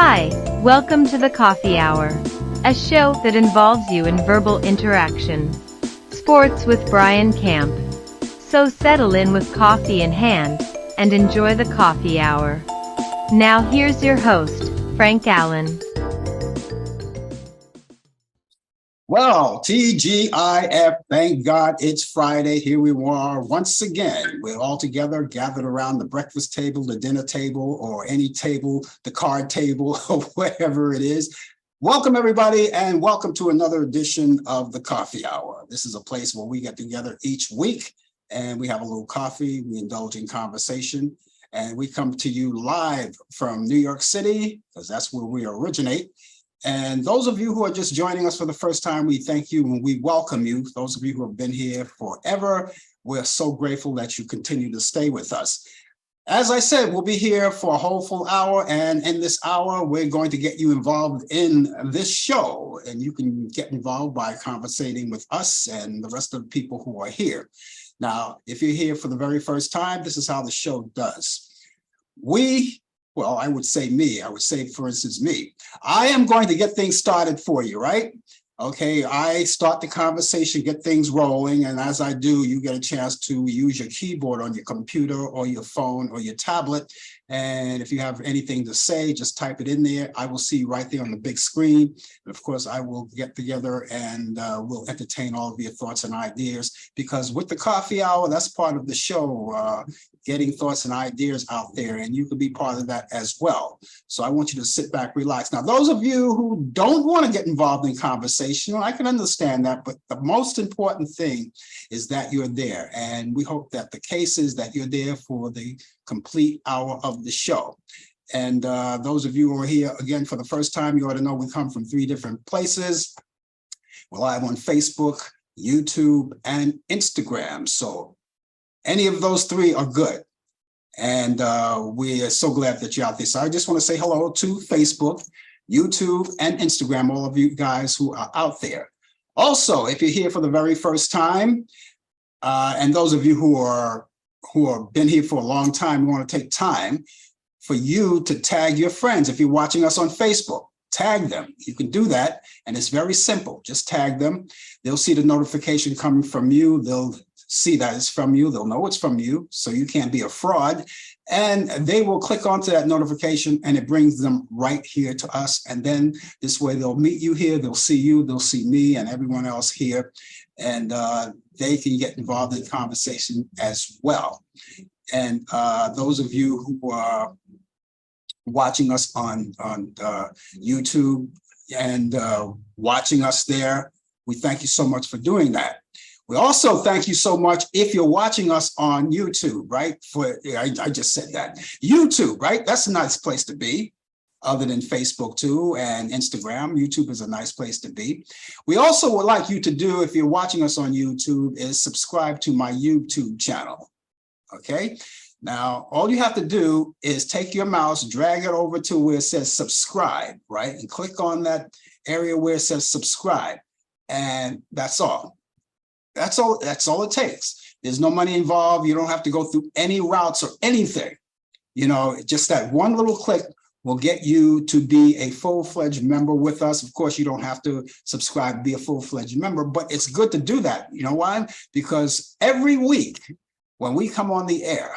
Hi, welcome to the Coffee Hour, a show that involves you in verbal interaction. Sports with Brian Camp. So settle in with coffee in hand and enjoy the Coffee Hour. Now here's your host, Frank Allan. Well, TGIF, thank God it's Friday. Here we are once again. We're all together, gathered around the breakfast table, the dinner table, or any table, the card table, or whatever it is. Welcome, everybody, and welcome to another edition of the Coffee Hour. This is a place where we get together each week, and we have a little coffee, we indulge in conversation, and we come to you live from New York City, because that's where we originate. And those of you who are just joining us for the first time, we thank you and we welcome you. Those of you who have been here forever, we're so grateful that you continue to stay with us. As I said, we'll be here for a whole full hour, and in this hour, we're going to get you involved in this show, and you can get involved by conversating with us and the rest of the people who are here. Now, if you're here for the very first time, this is how the show does. Well, I would say, for instance, me. I am going to get things started for you, right? Okay, I start the conversation, get things rolling, and as I do, you get a chance to use your keyboard on your computer or your phone or your tablet. And if you have anything to say, just type it in there. I will see you right there on the big screen. And of course, I will get together and we'll entertain all of your thoughts and ideas, because with the coffee hour, that's part of the show, getting thoughts and ideas out there, and you can be part of that as well. So I want you to sit back, relax. Now, those of you who don't want to get involved in conversation, I can understand that, but the most important thing is that you're there. And we hope that the case is that you're there for the complete hour of the show. And those of you who are here again for the first time, you ought to know we come from 3 different places. We're live on Facebook, YouTube, and Instagram. So any of those 3 are good. And we are so glad that you're out there. So I just want to say hello to Facebook, YouTube, and Instagram, all of you guys who are out there. Also, if you're here for the very first time, and those of you who have been here for a long time, we want to take time for you to tag your friends. If you're watching us on Facebook, tag them. You can do that, and it's very simple. Just tag them. They'll see the notification coming from you. They'll see that it's from you. They'll know it's from you, so you can't be a fraud. And they will click onto that notification, and it brings them right here to us. And then this way they'll meet you here. They'll see you. They'll see me and everyone else here. And they can get involved in conversation as well. And those of you who are watching us on YouTube and watching us there, we thank you so much for doing that. We also thank you so much if you're watching us on YouTube, right? I just said that. YouTube, right? That's a nice place to be, other than Facebook too and Instagram. YouTube is a nice place to be. We also would like you to do, if you're watching us on YouTube, is subscribe to my YouTube channel, okay? Now, all you have to do is take your mouse, drag it over to where it says subscribe, right? And click on that area where it says subscribe. And that's all. That's all it takes. There's no money involved. You don't have to go through any routes or anything. You know, just that one little click will get you to be a full-fledged member with us. Of course, you don't have to subscribe to be a full-fledged member, but it's good to do that. You know why? Because every week when we come on the air,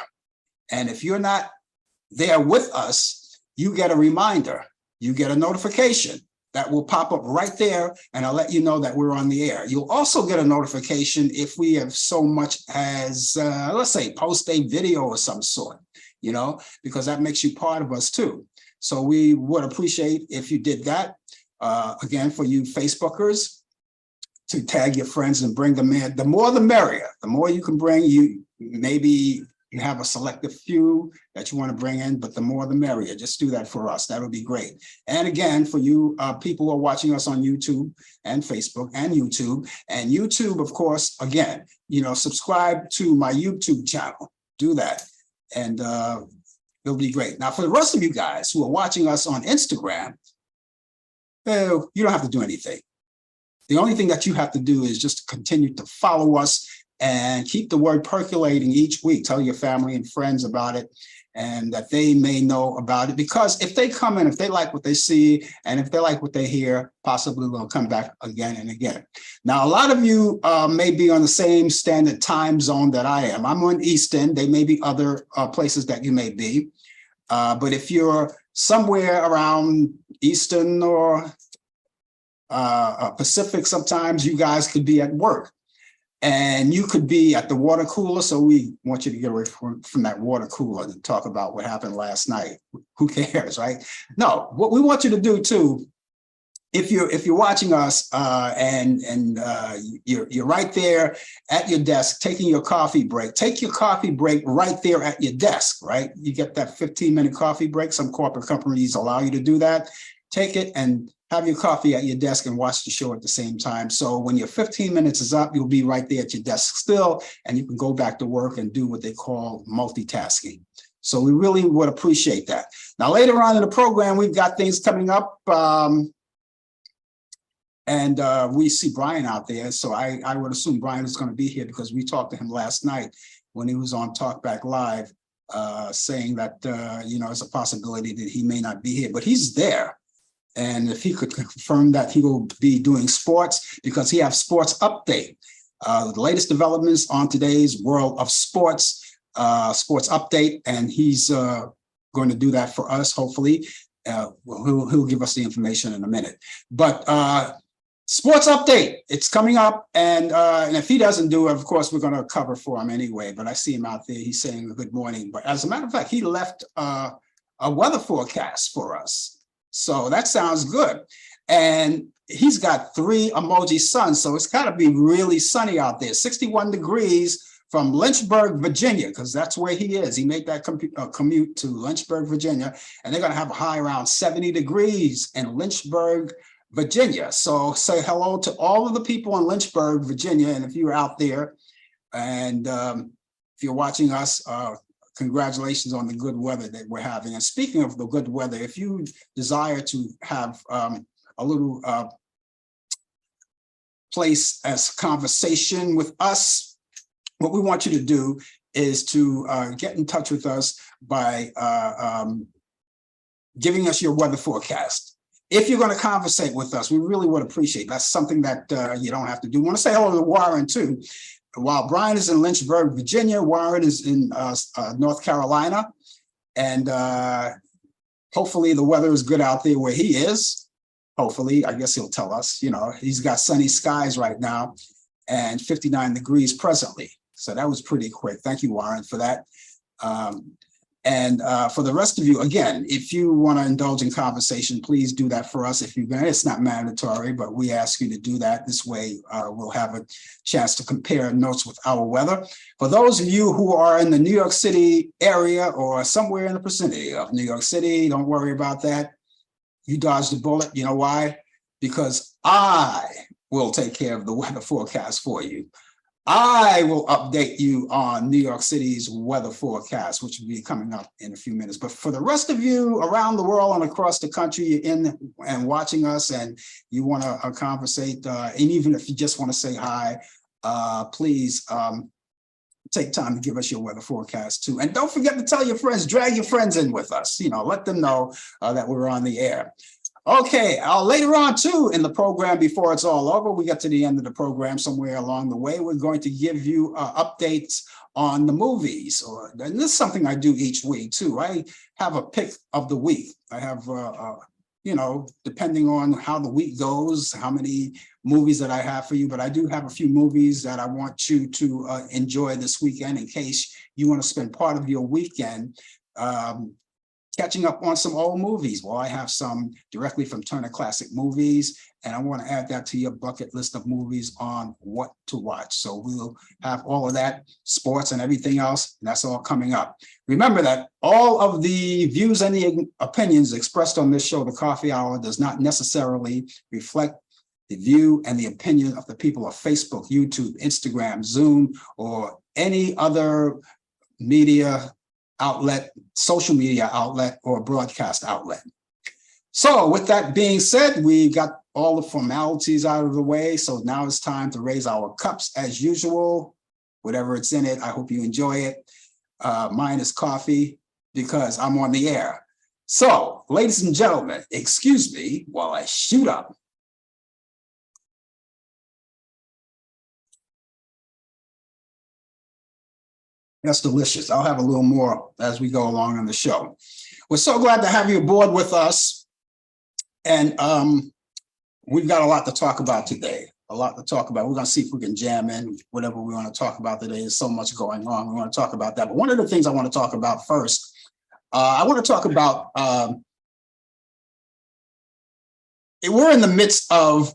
and if you're not there with us, you get a reminder, you get a notification that will pop up right there, and I'll let you know that we're on the air. You'll also get a notification if we have so much as, let's say, post a video of some sort, you know, because that makes you part of us too. So we would appreciate if you did that. Again, for you Facebookers, to tag your friends and bring them in. The more the merrier. The more you can bring, maybe you have a selective few that you want to bring in, but the more the merrier. Just do that for us. That would be great. And again, for you people who are watching us on YouTube and Facebook and YouTube, of course, again, you know, subscribe to my YouTube channel. Do that, and it'll be great. Now, for the rest of you guys who are watching us on Instagram, you don't have to do anything. The only thing that you have to do is just continue to follow us and keep the word percolating each week. Tell your family and friends about it. and that they may know about it. Because if they come in, if they like what they see, and if they like what they hear, possibly they'll come back again and again. Now, a lot of you may be on the same standard time zone that I am. I'm on Eastern. There may be other places that you may be. But if you're somewhere around Eastern or Pacific, sometimes you guys could be at work. And you could be at the water cooler, so we want you to get away from that water cooler and talk about what happened last night. Who cares, right? No, what we want you to do too, if you're watching us and you're right there at your desk taking your coffee break, take your coffee break right there at your desk, right? You get that 15-minute coffee break. Some corporate companies allow you to do that. Take it and have your coffee at your desk and watch the show at the same time. So when your 15 minutes is up, you'll be right there at your desk still, and you can go back to work and do what they call multitasking. So we really would appreciate that. Now, later on in the program, we've got things coming up. We see Brian out there. So I would assume Brian is going to be here because we talked to him last night when he was on Talkback Live, saying that, it's a possibility that he may not be here, but he's there. And if he could confirm that he will be doing sports, because he has sports update, the latest developments on today's world of sports, sports update, and he's going to do that for us. Hopefully, he'll give us the information in a minute. But sports update, it's coming up, and if he doesn't do it, of course, we're going to cover for him anyway. But I see him out there. He's saying good morning. But as a matter of fact, he left a weather forecast for us. So that sounds good. And he's got 3 emoji suns. So it's got to be really sunny out there. 61 degrees from Lynchburg, Virginia, because that's where he is. He made that commute to Lynchburg, Virginia. And they're going to have a high around 70 degrees in Lynchburg, Virginia. So say hello to all of the people in Lynchburg, Virginia. And if you're out there and if you're watching us, congratulations on the good weather that we're having. And speaking of the good weather, if you desire to have a little place as conversation with us, what we want you to do is to get in touch with us by giving us your weather forecast. If you're going to conversate with us, we really would appreciate. That's something that you don't have to do. I want to say hello to Warren too. While Brian is in Lynchburg, Virginia, Warren is in North Carolina, and hopefully the weather is good out there where he is. Hopefully, I guess he'll tell us. He's got sunny skies right now and 59 degrees presently. So that was pretty quick. Thank you, Warren, for that. And for the rest of you, again, if you want to indulge in conversation, please do that for us. If you're going to, it's not mandatory, but we ask you to do that. This way, we'll have a chance to compare notes with our weather. For those of you who are in the New York City area or somewhere in the vicinity of New York City, don't worry about that. You dodged the bullet. You know why? Because I will take care of the weather forecast for you. I will update you on New York City's weather forecast, which will be coming up in a few minutes. But for the rest of you around the world and across the country, you're in and watching us and you want to conversate, and even if you just want to say hi, please take time to give us your weather forecast too. And don't forget to tell your friends, drag your friends in with us, let them know that we're on the air. Okay, later on too in the program, before it's all over, we get to the end of the program somewhere along the way, we're going to give you updates on the movies. And this is something I do each week too. I have a pick of the week. I have, depending on how the week goes, how many movies that I have for you, but I do have a few movies that I want you to enjoy this weekend in case you want to spend part of your weekend catching up on some old movies. Well, I have some directly from Turner Classic Movies, and I want to add that to your bucket list of movies on what to watch. So we'll have all of that, sports and everything else, and that's all coming up. Remember that all of the views and the opinions expressed on this show, The Coffee Hour, does not necessarily reflect the view and the opinion of the people of Facebook, YouTube, Instagram, Zoom, or any other media outlet, social media outlet, or broadcast outlet. So with that being said, we got all the formalities out of the way. So now it's time to raise our cups as usual. Whatever it's in it, I hope you enjoy it. Mine is coffee. because I'm on the air. So, ladies and gentlemen, excuse me while I shoot up. That's delicious. I'll have a little more as we go along on the show. We're so glad to have you aboard with us. And we've got a lot to talk about today. A lot to talk about. We're going to see if we can jam in whatever we want to talk about today. There's so much going on. We want to talk about that. But one of the things I want to talk about first, I want to talk about, we're in the midst of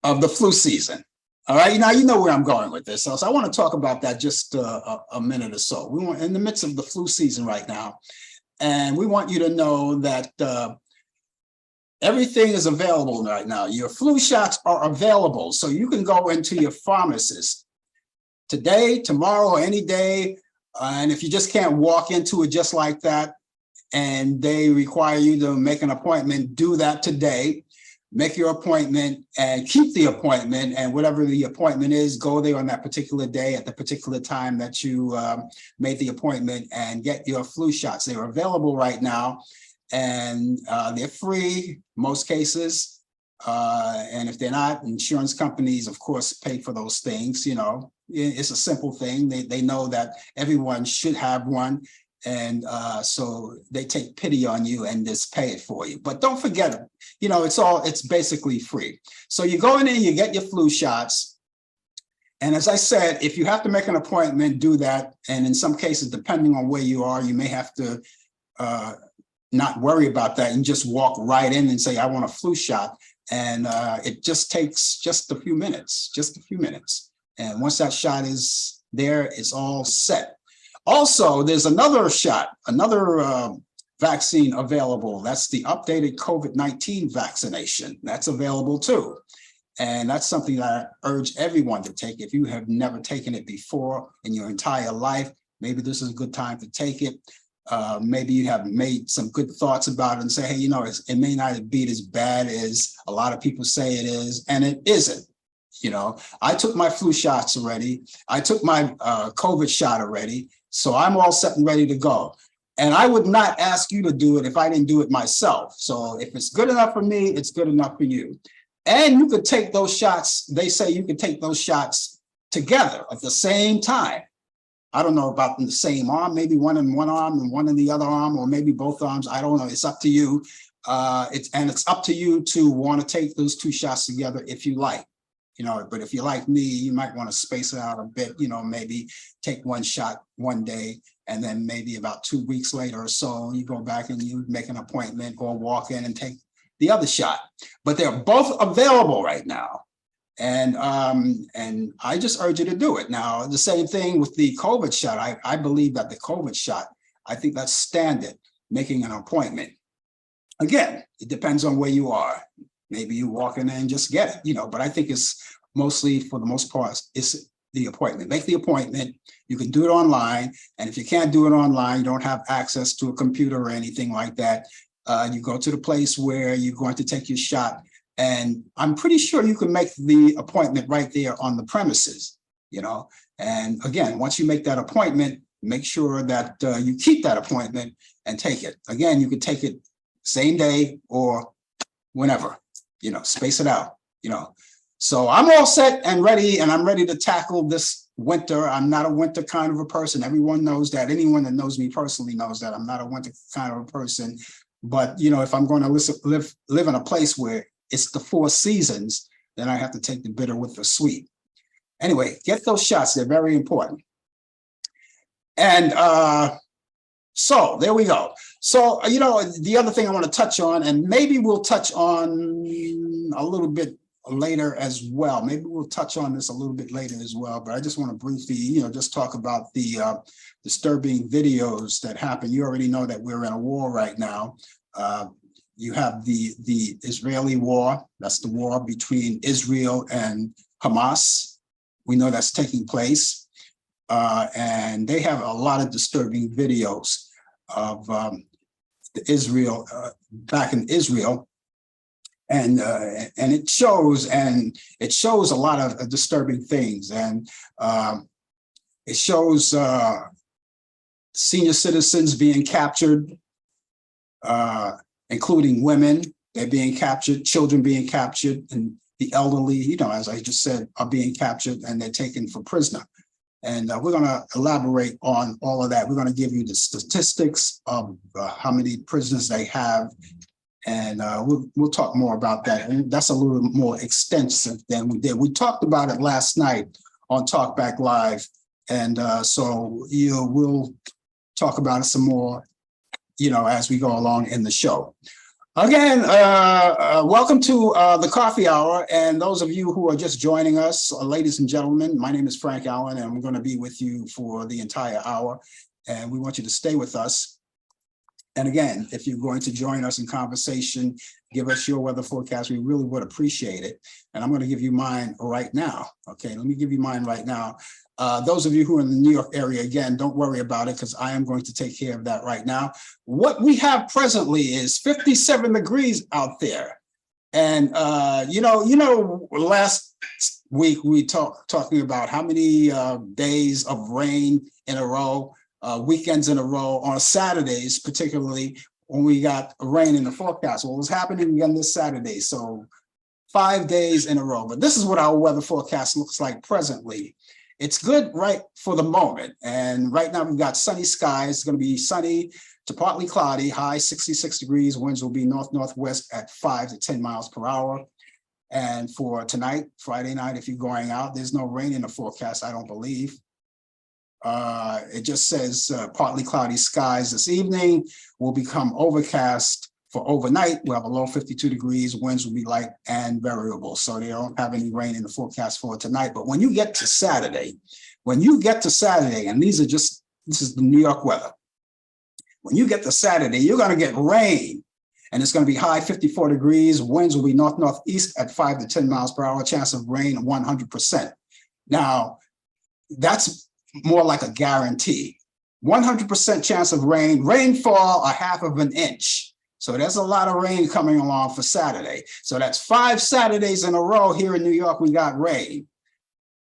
the flu season. All right, now you know where I'm going with this. So I want to talk about that just a minute or so. We're in the midst of the flu season right now, and we want you to know that everything is available right now. Your flu shots are available, so you can go into your pharmacist today, tomorrow, or any day. And if you just can't walk into it just like that, and they require you to make an appointment, do that today. Make your appointment and keep the appointment, and whatever the appointment is, go there on that particular day at the particular time that you made the appointment and get your flu shots. They're available right now, and they're free, most cases. And if they're not, insurance companies, of course, pay for those things. You know, it's a simple thing. They know that everyone should have one. And so they take pity on you and just pay it for you. But don't forget it. You know, it's basically free. So you go in and you get your flu shots. And as I said, if you have to make an appointment, do that. And in some cases, depending on where you are, you may have to not worry about that and just walk right in and say, I want a flu shot. And it just takes just a few minutes, And once that shot is there, it's all set. Also, there's another shot, another vaccine available. That's the updated COVID-19 vaccination. That's available too. And that's something that I urge everyone to take. If you have never taken it before in your entire life, maybe this is a good time to take it. Maybe you have made some good thoughts about it and say, hey, you know, it may not be as bad as a lot of people say it is, and it isn't. You know, I took my flu shots already. I took my COVID shot already. So I'm all set and ready to go. And I would not ask you to do it if I didn't do it myself. So if it's good enough for me, it's good enough for you. And you could take those shots. They say you can take those shots together at the same time. I don't know about in the same arm, maybe one in one arm and one in the other arm, or maybe both arms. I don't know. It's up to you. It's up to you to want to take those two shots together if you like. You know, but if you're like me, you might want to space it out a bit, you know, maybe take one shot one day, and then maybe about 2 weeks later or so, you go back and you make an appointment or walk in and take the other shot. But they're both available right now. And I just urge you to do it. Now, the same thing with the COVID shot. I believe that the COVID shot, I think that's standard, making an appointment. Again, it depends on where you are. Maybe you walk in there and just get it, you know, but I think it's mostly, for the most part, it's the appointment. Make the appointment. You can do it online. And if you can't do it online, you don't have access to a computer or anything like that, you go to the place where you're going to take your shot. And I'm pretty sure you can make the appointment right there on the premises, you know. And again, once you make that appointment, make sure that you keep that appointment and take it. Again, you can take it same day or whenever. You know, space it out, you know. So I'm all set and ready, and I'm ready to tackle this winter. I'm not a winter kind of a person. Everyone knows that. Anyone that knows me personally knows that I'm not a winter kind of a person. But, you know, if I'm going to live in a place where it's the 4 seasons, then I have to take the bitter with the sweet. Anyway, get those shots. They're very important. And so there we go. So, you know, the other thing I want to touch on, and maybe we'll touch on a little bit later as well. Maybe we'll touch on this a little bit later as well. But I just want to briefly, you know, just talk about the disturbing videos that happen. You already know that we're in a war right now. You have the Israeli war. That's the war between Israel and Hamas. We know that's taking place. And they have a lot of disturbing videos of Israel, back in Israel, and it shows a lot of disturbing things, and it shows senior citizens being captured, including women. They're being captured, children being captured, and the elderly, you know, as I just said, are being captured and they're taken for prisoner. And we're going to elaborate on all of that. We're going to give you the statistics of how many prisoners they have. And we'll talk more about that. And that's a little more extensive than we did. We talked about it last night on Talkback Live. And so we'll talk about it some more, as we go along in the show. Again, welcome to the Coffee Hour. And those of you who are just joining us, ladies and gentlemen, my name is Frank Allan, and we're going to be with you for the entire hour. And we want you to stay with us. And again, if you're going to join us in conversation, give us your weather forecast. We really would appreciate it. And I'm going to give you mine right now. Okay, let me give you mine right now. Those of you who are in the New York area, again, don't worry about it because I am going to take care of that right now. What we have presently is 57 degrees out there. And, last week we talking about how many days of rain in a row, weekends in a row, on Saturdays, particularly when we got rain in the forecast. Well, it was happening again this Saturday. So 5 days in a row. But this is what our weather forecast looks like presently. It's good right for the moment. And right now we've got sunny skies. It's going to be sunny to partly cloudy, high 66 degrees. Winds will be north-northwest at 5 to 10 miles per hour. And for tonight, Friday night, if you're going out, there's no rain in the forecast, I don't believe. It just says partly cloudy skies this evening will become overcast. For overnight, we'll have a low 52 degrees. Winds will be light and variable. So they don't have any rain in the forecast for tonight. But when you get to Saturday, and this is the New York weather. When you get to Saturday, you're going to get rain. And it's going to be high 54 degrees. Winds will be north-northeast at 5 to 10 miles per hour. Chance of rain 100%. Now, that's more like a guarantee. 100% chance of rain. Rainfall, a half of an inch. So there's a lot of rain coming along for Saturday. So that's 5 Saturdays in a row here in New York. We got rain.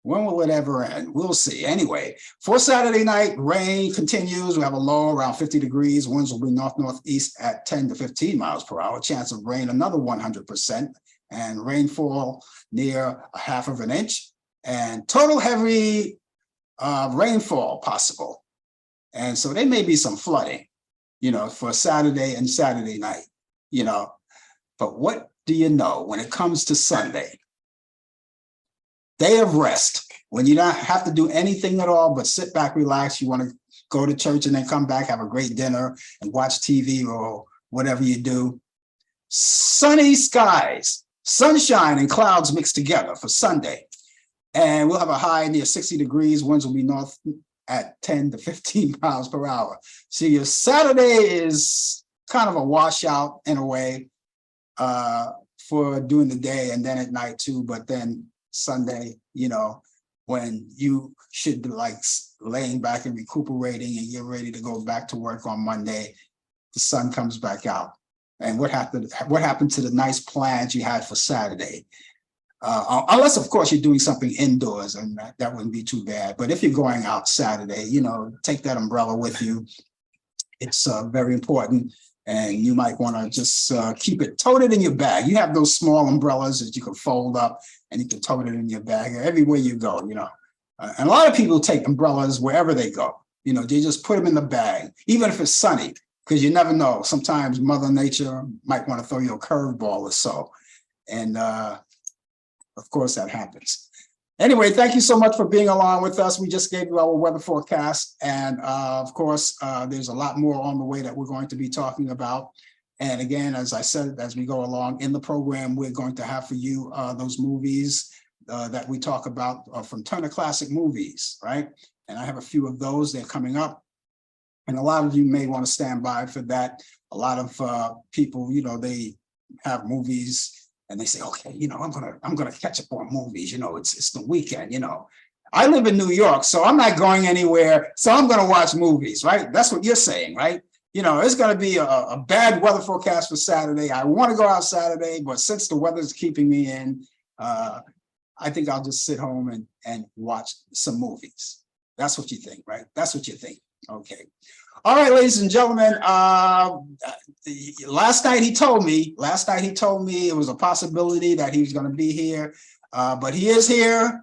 When will it ever end? We'll see. Anyway, for Saturday night, rain continues. We have a low around 50 degrees. Winds will be north-northeast at 10 to 15 miles per hour. Chance of rain, another 100%. And rainfall near a half of an inch. And total heavy rainfall possible. And so there may be some flooding, for Saturday and Saturday night, But what do you know when it comes to Sunday? Day of rest, when you don't have to do anything at all but sit back, relax. You want to go to church and then come back, have a great dinner and watch TV or whatever you do. Sunny skies, sunshine and clouds mixed together for Sunday. And we'll have a high near 60 degrees. Winds will be north at 10 to 15 miles per hour. So your Saturday is kind of a washout in a way for during the day and then at night too. But then Sunday, when you should be like laying back and recuperating and you're ready to go back to work on Monday, the sun comes back out. And what happened to the nice plans you had for Saturday? Unless, of course, you're doing something indoors, and that wouldn't be too bad. But if you're going out Saturday, take that umbrella with you. It's very important, and you might want to just keep it, tote it in your bag. You have those small umbrellas that you can fold up, and you can tote it in your bag everywhere you go. And a lot of people take umbrellas wherever they go. They just put them in the bag, even if it's sunny, because you never know. Sometimes Mother Nature might want to throw you a curveball or so, and of course, that happens. Anyway, thank you so much for being along with us. We just gave you our weather forecast. And of course, there's a lot more on the way that we're going to be talking about. And again, as I said, as we go along in the program, we're going to have for you those movies that we talk about from Turner Classic Movies, right? And I have a few of those. They're coming up. And a lot of you may want to stand by for that. A lot of people, they have movies and they say, okay, I'm gonna catch up on movies. It's the weekend. I live in New York, so I'm not going anywhere. So I'm gonna watch movies, right? That's what you're saying, right? It's gonna be a bad weather forecast for Saturday. I want to go out Saturday, but since the weather's keeping me in, I think I'll just sit home and watch some movies. That's what you think, right? That's what you think. Okay. All right, ladies and gentlemen. Last night he told me it was a possibility that he was going to be here, but he is here.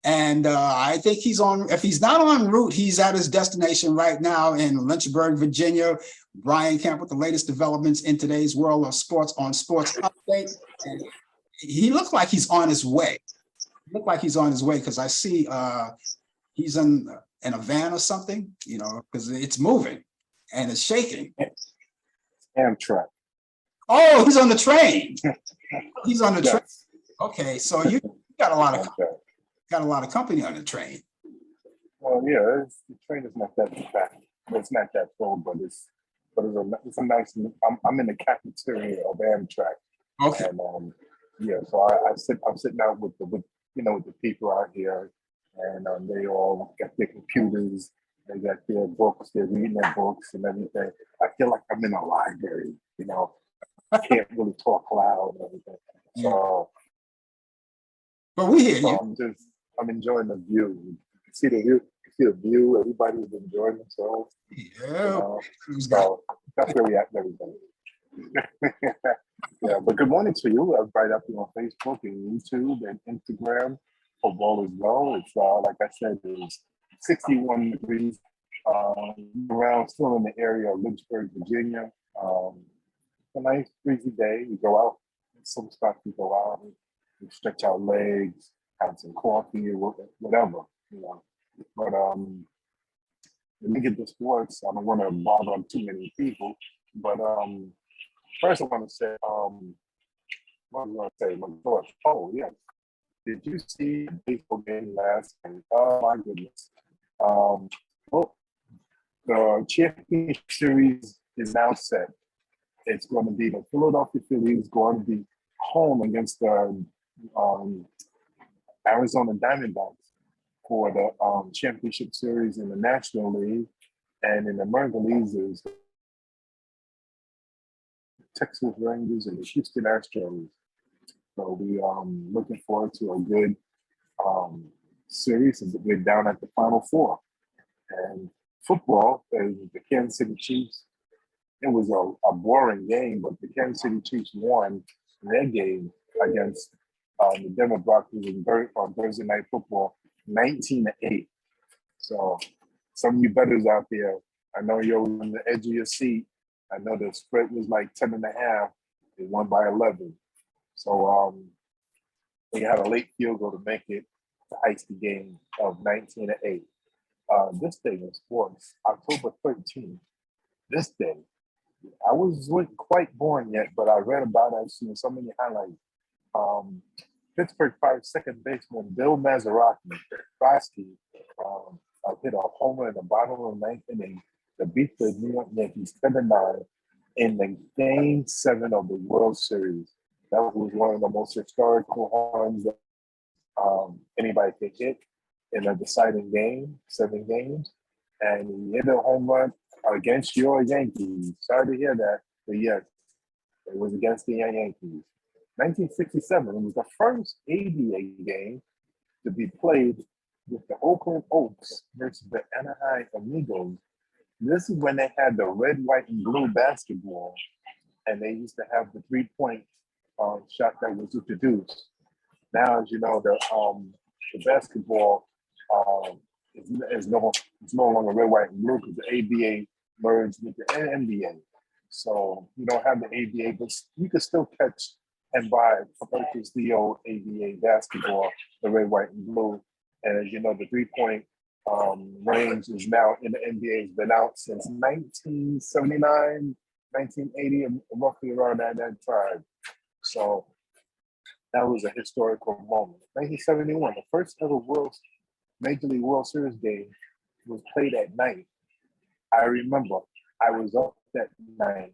And I think he's on, if he's not en route, he's at his destination right now in Lynchburg, Virginia. Brian Camp with the latest developments in today's world of sports on Sports Update. And he looks like he's on his way. Because I see he's in a van or something, because it's moving and it's shaking. Amtrak. Oh, he's on the train. He's on the train. Yes. Okay, so you got a lot of company on the train. Well, yeah, the train is not that fast. It's not that full, but it's a nice. I'm in the cafeteria of Amtrak. Okay. And yeah, so I'm sitting out with the people out here, and they all got their computers, they got their books, they're reading their books and everything. I feel like I'm in a library, I can't really talk loud and everything. So, but we hear you. I'm enjoying the view. You can see the view. Everybody's enjoying themselves. Yeah. So that's where we at, everybody. Yeah, but good morning to you. Everybody up here on Facebook and YouTube and Instagram. Football as well. It's like I said, it's 61 degrees around, still in the area of Lynchburg, Virginia. A nice breezy day. We go out. Some stuff we go out. We stretch our legs, have some coffee or whatever. But let me get to sports. I don't want to bother on too many people. But first I want to say, what was I going to say? My thoughts. Oh, yes. Did you see the baseball game last night? Oh, my goodness. Well, the championship series is now set. It's going to be the Philadelphia Phillies going to be home against the Arizona Diamondbacks for the championship series in the National League, and in the American Leagues is Texas Rangers and the Houston Astros. So we looking forward to a good series. We're down at the Final Four, and football is the Kansas City Chiefs. It was a boring game, but the Kansas City Chiefs won their game against the Denver Broncos on Thursday Night Football, 19-8. So some of you bettors out there, I know you're on the edge of your seat. I know the spread was like 10.5. They won by 11. So they had a late field goal to make it to ice the game of 19-8. This day in sports, October 13th, this day, I wasn't quite born yet, but I read about it. I've seen so many highlights. Pittsburgh Pirates second baseman Bill Mazeroski hit a homer in the bottom of the ninth inning to beat the New York Yankees 10-9 in the Game 7 of the World Series. That was one of the most historical home runs that anybody could hit in a deciding game, 7 games. And he hit a home run against your Yankees. Sorry to hear that, but yes, it was against the Yankees. 1967, it was the first ABA game to be played with the Oakland Oaks versus the Anaheim Amigos. This is when they had the red, white, and blue basketball, and they used to have the 3-point shot that was introduced. Now, as you know, the basketball is no longer red, white, and blue because the ABA merged with the NBA. So you don't have the ABA, but you can still catch and purchase the old ABA basketball, the red, white, and blue. And as you know, the 3-point range is now in the NBA, has been out since 1979, 1980, roughly around that time. So that was a historical moment. 1971, the first ever Major League World Series game was played at night. I remember I was up that night.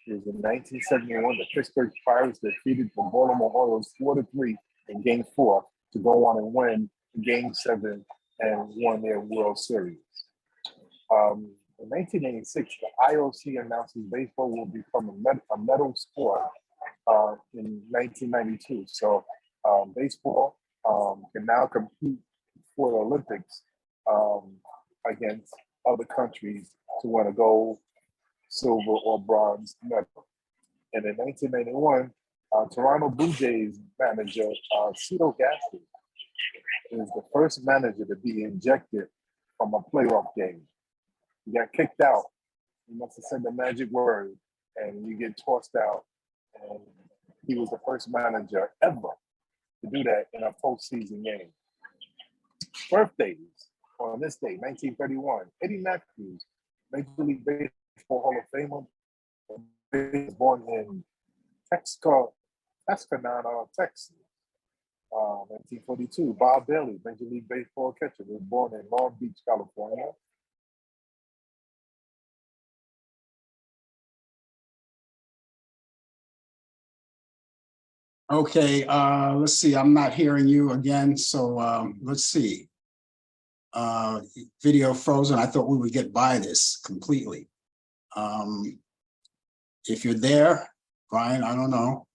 It was in 1971. The Pittsburgh Pirates defeated the Baltimore Orioles 4-3 in Game 4 to go on and win Game 7 and won their World Series. In 1986, the IOC announces baseball will become a medal sport in 1992. So baseball can now compete for the Olympics against other countries to win a gold, silver, or bronze medal. And in 1991, Toronto Blue Jays manager Cito Gaston is the first manager to be ejected from a playoff game. He got kicked out. He must have said the magic word, and you get tossed out. And he was the first manager ever to do that in a postseason game. Birthdays on this day, 1931. Eddie Matthews, Major League Baseball Hall of Famer, was born in Texarkana, Texas. 1942. Bob Bailey, Major League Baseball catcher, was born in Long Beach, California. Okay, let's see. I'm not hearing you again, so let's see. Video frozen. I thought we would get by this completely. If you're there, Brian, I don't know.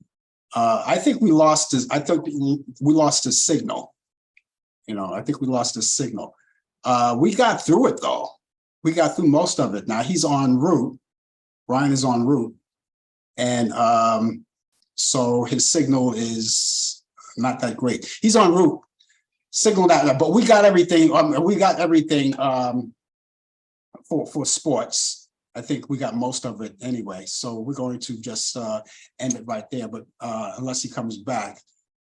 I think we lost his. I think we lost his signal. I think we lost his signal. We got through it though. We got through most of it. Now he's en route. Brian is en route, and so his signal is not that great. He's en route. Signal that, but we got everything. We got everything for sports. I think we got most of it anyway. So we're going to just end it right there. But unless he comes back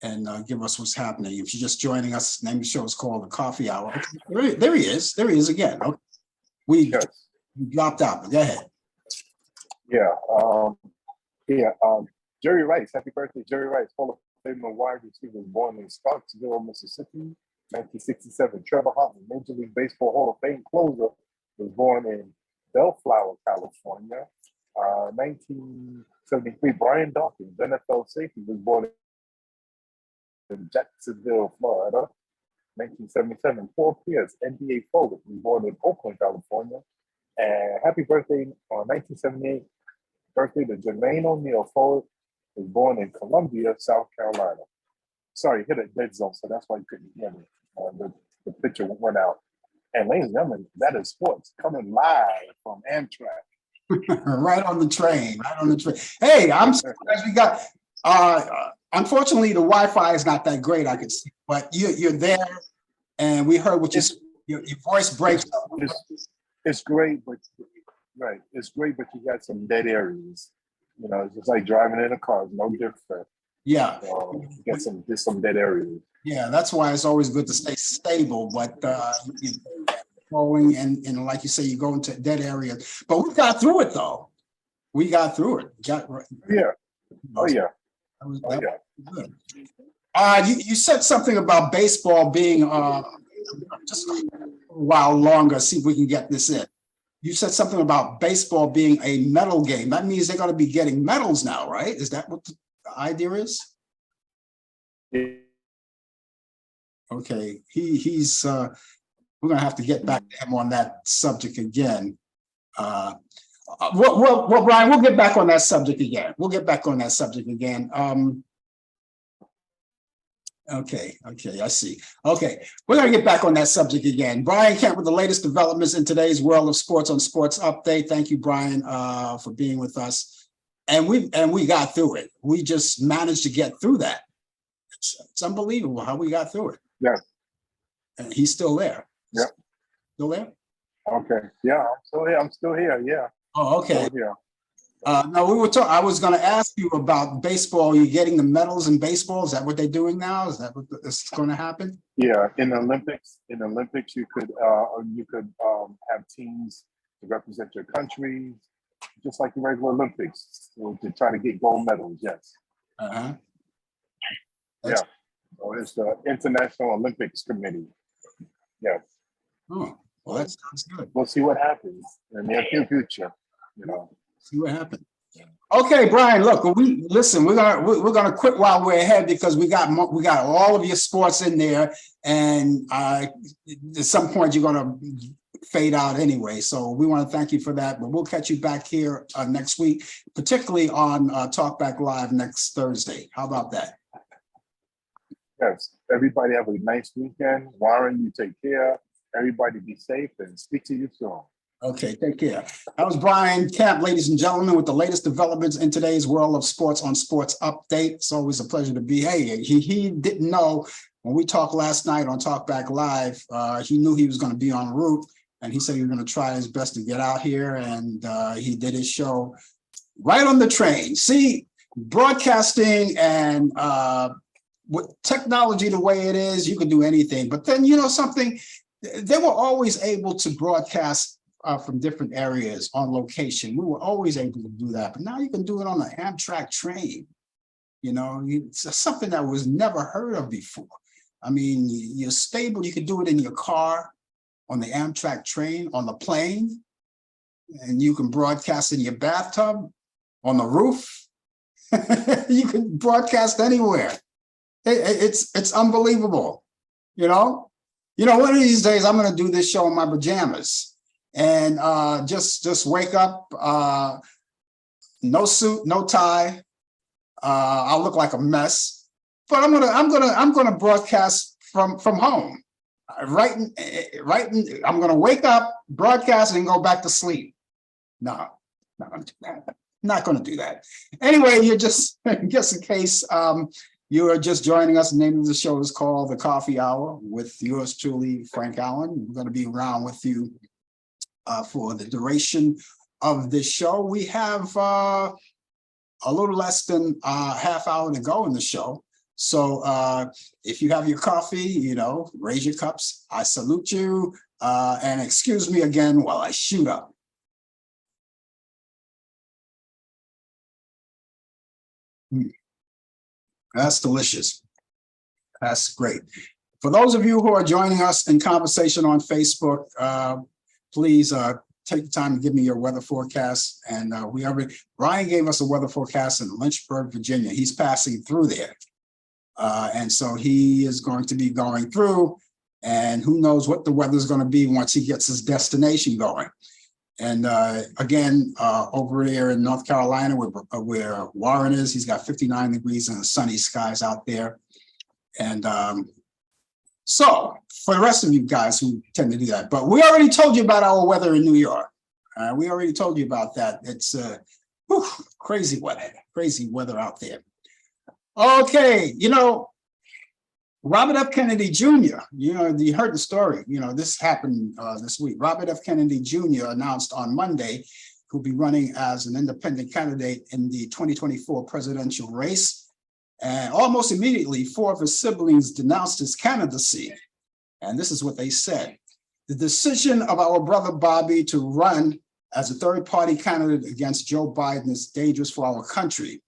and give us what's happening. If you're just joining us, the name of the show is called The Coffee Hour. Okay, there he is. There he is again. Okay. We dropped out. But go ahead. Jerry Rice. Happy birthday, Jerry Rice. Hall of Famer wide receiver, was born in Scottsville, Mississippi, 1967. Trevor Hoffman, Major League Baseball Hall of Fame closer, was born in Bellflower, California. 1973. Brian Dawkins, NFL safety, was born in Jacksonville, Florida. 1977. Paul Pierce, NBA forward, was born in Oakland, California. And happy birthday on 1978. Birthday to Jermaine O'Neal, forward, was born in Columbia, South Carolina. Sorry, hit a dead zone, so that's why you couldn't hear me. The picture went out. And ladies and gentlemen, that is sports coming live from Amtrak. Right on the train, right on the train. Hey, I'm surprised we got, unfortunately, the Wi-Fi is not that great, I could see, but you're there, and we heard what your voice breaks. It's great, but right, it's great, but you got some dead areas. It's just like driving in a car, it's no different. Yeah. You get some dead areas. Yeah, that's why it's always good to stay stable, but going and like you say, you go into dead areas. But we got through it though. We got through it. Yeah. That was good. You said something about baseball being just a while longer. See if we can get this in. You said something about baseball being a medal game. That means they're going to be getting medals now, right? Is that what the idea is? Yeah. Okay, he's we're gonna have to get back to him on that subject again. Well, Brian, we'll get back on that subject again. Okay, I see. Okay, we're gonna get back on that subject again. Brian Kemp with the latest developments in today's world of sports on Sports Update. Thank you, Brian, for being with us. And we got through it. We just managed to get through that. It's unbelievable how we got through it. Yeah. And he's still there. Yeah. Still there? Okay. Yeah, I'm still here. Yeah. Oh, okay. Yeah. No, we were talking. I was going to ask you about baseball. Are you getting the medals in baseball? Is that what they're doing now? Is that what is going to happen? Yeah. In the Olympics, you could have teams to represent your countries, just like the regular Olympics, to try to get gold medals. Yes. Yeah. So it's the International Olympics Committee. Yes. Oh, well, that sounds good. We'll see what happens in the near future. See what happens. Okay, Brian. Look, we're gonna quit while we're ahead because we got all of your sports in there, and at some point you're gonna fade out anyway. So we want to thank you for that. But we'll catch you back here next week, particularly on Talkback Live next Thursday. How about that? Yes. Everybody have a nice weekend. Warren, you take care. Everybody be safe and speak to you soon. Okay, take care. That was Brian Camp, ladies and gentlemen, with the latest developments in today's world of sports on Sports Update. It's always a pleasure to be. Hey, he didn't know when we talked last night on Talkback Live, he knew he was going to be en route, and he said he was going to try his best to get out here, and he did his show right on the train. See, broadcasting and with technology the way it is, you can do anything. But then, you know something, they were always able to broadcast from different areas on location. We were always able to do that. But now you can do it on an Amtrak train. You know, it's something that was never heard of before. I mean, you're stable. You can do it in your car, on the Amtrak train, on the plane, and you can broadcast in your bathtub, on the roof. You can broadcast anywhere. It's unbelievable, you know. One of these days I'm going to do this show in my pajamas and just wake up, no suit, no tie. I'll look like a mess, but I'm gonna broadcast from home. I'm gonna wake up, broadcast, and go back to sleep. No, not gonna do that. Not gonna do that. Anyway, you're just in case you are just joining us. The name of the show is called The Coffee Hour with yours truly, Frank Allan. We're going to be around with you for the duration of this show. We have a little less than a half hour to go in the show. So if you have your coffee, raise your cups. I salute you. And excuse me again while I shoot up. That's delicious. That's great. For those of you who are joining us in conversation on Facebook, please take the time to give me your weather forecast. And Brian gave us a weather forecast in Lynchburg, Virginia. He's passing through there. And so he is going to be going through, and who knows what the weather is going to be once he gets his destination going. And again, over there in North Carolina, where Warren is, he's got 59 degrees and sunny skies out there. And so for the rest of you guys who tend to do that, but we already told you about our weather in New York. We already told you about that. It's crazy weather out there. Okay, Robert F. Kennedy Jr., you heard the story. This happened this week. Robert F. Kennedy Jr. announced on Monday he'll be running as an independent candidate in the 2024 presidential race. And almost immediately, 4 of his siblings denounced his candidacy. And this is what they said. The decision of our brother Bobby to run as a third-party candidate against Joe Biden is dangerous for our country.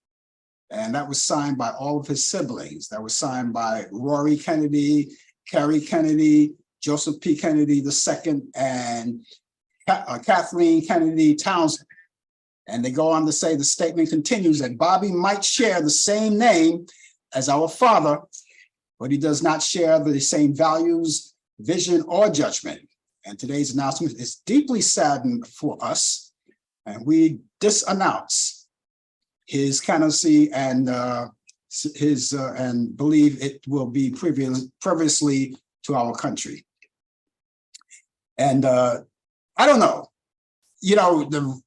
And that was signed by all of his siblings. That was signed by Rory Kennedy, Kerry Kennedy, Joseph P. Kennedy II, and Kathleen Kennedy Townsend. And they go on to say the statement continues that Bobby might share the same name as our father, but he does not share the same values, vision, or judgment. And today's announcement is deeply saddened for us, and we disannounce his candidacy and and believe it will be previously to our country. And I don't know, the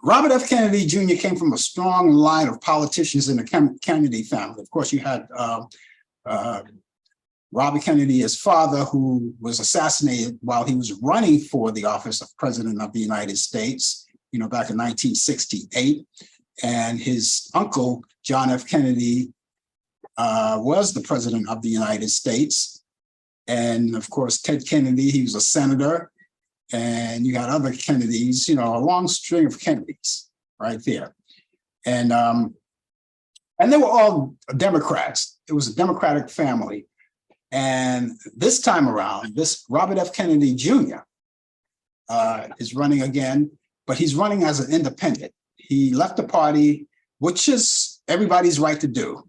Robert F. Kennedy Jr. came from a strong line of politicians in the Kennedy family. Of course, you had Robert Kennedy, his father, who was assassinated while he was running for the office of President of the United States, back in 1968. And his uncle, John F. Kennedy, was the President of the United States. And of course, Ted Kennedy, he was a senator. And you got other Kennedys, a long string of Kennedys right there. And they were all Democrats. It was a Democratic family. And this time around, this Robert F. Kennedy Jr. Is running again, but he's running as an independent. He left the party, which is everybody's right to do.